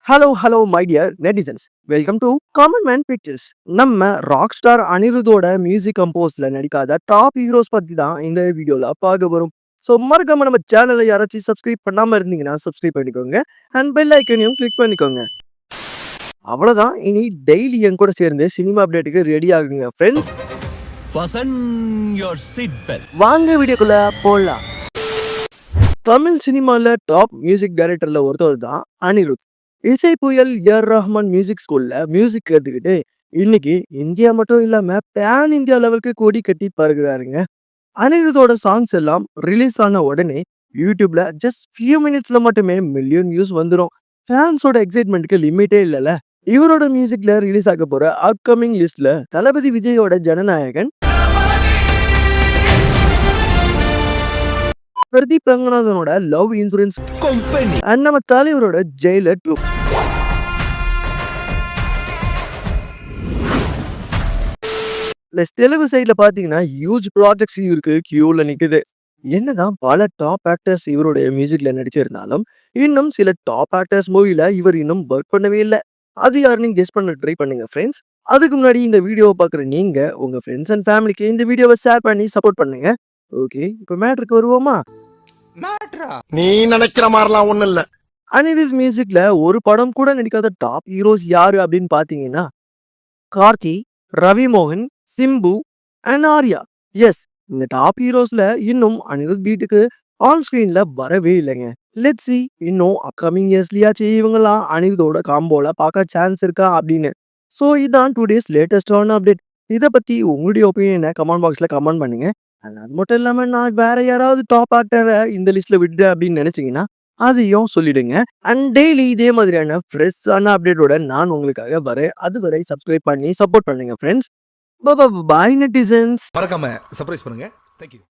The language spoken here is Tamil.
Hello my dear netizens. Welcome to Common Man Pictures. நம்ம ராக் ஸ்டார் அனிருத்தோட மியூசிக் கம்போஸ்ல நடிக்காத டாப் ஹீரோஸ் பத்தி தான் இந்த வீடியோல பார்க்க வரும். ஸோ மறக்காம நம்ம சேனலை யாராச்சும் சப்ஸ்கிரைப் பண்ணாம இருந்தீங்கன்னா சப்ஸ்கிரைப் பண்ணிக்கோங்க அண்ட் பெல் ஐக்கனையும் கிளிக் பண்ணிக்கோங்க. அவ்வளோதான், இனி டெய்லி என் கூட சேர்ந்து சினிமா அப்டேட்டுக்கு ரெடி ஆகுங்க ஃப்ரெண்ட்ஸ். வாங்க வீடியோக்குள்ள போலாம். தமிழ் சினிமால டாப் மியூசிக் டைரக்டர்ல ஒருத்தர் தான் அனிருத். இசை புயல் ஏர் ரஹ்மான் மியூசிக் ஸ்கூல்ல மியூசிக் கத்துக்கிட்டு இன்னைக்கு இந்தியா மட்டும் இல்லாம பேன் இந்தியா லெவலுக்கு கொடி கட்டி பறகுறாருங்க. அனிருத்தோட சாங்ஸ் எல்லாம் ரிலீஸ் ஆன உடனே யூடியூப்ல ஜஸ்ட் ஃபியூ மினிட்ஸ்ல மட்டுமே மில்லியன் வியூஸ் வந்துடும். ஃபேன்ஸோட எக்ஸைட்மெண்ட்டுக்கு லிமிட்டே இல்லைல்ல. இவரோட மியூசிக்ல ரிலீஸ் ஆக போற அப்கமிங் லிஸ்ட்ல தளபதி விஜயோட ஜனநாயகன், பிரதீப் ரங்கநாதனோட லவ் இன்சூரன்ஸ் கம்பெனி அண்ட் நம்ம தலைவரோட ஜெயிலர் 2. தெலுங்கு சைட்ல பாத்தீங்கன்னா ஹியூஜ் ப்ராஜெக்ட்ஸ் இவருக்கு கியூல நிக்குது. என்னதான் பல டாப் ஆக்டர்ஸ் இவருடைய மியூசிக்ல நடிச்சிருந்தாலும் இன்னும் சில டாப் ஆக்டர்ஸ் மூவில இவர் இன்னும் ஒர்க் பண்ணவே இல்லை. அது யாருன்னு கெஸ் பண்ண ட்ரை பண்ணுங்க ஃப்ரெண்ட்ஸ். அதுக்கு முன்னாடி இந்த வீடியோவை பார்க்குற நீங்க உங்க ஃப்ரெண்ட்ஸ் அண்ட் ஃபேமிலிக்கு இந்த வீடியோவை ஷேர் பண்ணி சப்போர்ட் பண்ணுங்க. ஓகே, இப்போ மேட்ருக்கு வருவோமா? நீ நினைக்கிற மாதிரிலாம் ஒண்ணு இல்ல. அனிருத் மியூசிக்ல ஒரு படம் கூட நடிக்காத டாப் ஹீரோஸ் யாரு அப்படின்னு பாத்தீங்கன்னா கார்த்தி, ரவி மோகன், சிம்பு அண்ட் ஆர்யா. எஸ், இந்த டாப் ஹீரோஸ்ல இன்னும் அனிருத் பீட்டுக்கு ஆன் ஸ்கிரீன்ல வரவே இல்லைங்க. லெட்ஸ் சி இன்னும் அப்கமிங் இயர்ஸ்லயாச்சு இவங்கெல்லாம் அனிருத்தோட காம்போல பார்க்க சான்ஸ் இருக்கா அப்படின்னு. ஸோ இதான் டுடேஸ் லேட்டஸ்டான அப்டேட். இதை பத்தி உங்களுடைய ஒப்பீனியனை கமெண்ட் பாக்ஸ்ல கமெண்ட் பண்ணுங்க. அது மட்டும் இல்லாம நான் வேற யாராவது டாப் ஆக்டரை இந்த லிஸ்ட்ல விட்டு அப்படின்னு நினைச்சீங்கன்னா அதையும் சொல்லிடுங்க. அண்ட் டெய்லி இதே மாதிரியான ஃப்ரெஷ்ஷான அப்டேட்டோட நான் உங்களுக்காக வரேன். அதுவரை சப்ஸ்கிரைப் பண்ணி சப்போர்ட் பண்ணுங்க ஃப்ரெண்ட்ஸ். பாய் நெட்டிசன்ஸ். மறக்காம சர்ப்ரைஸ் பண்ணுங்க. தேங்க்யூ.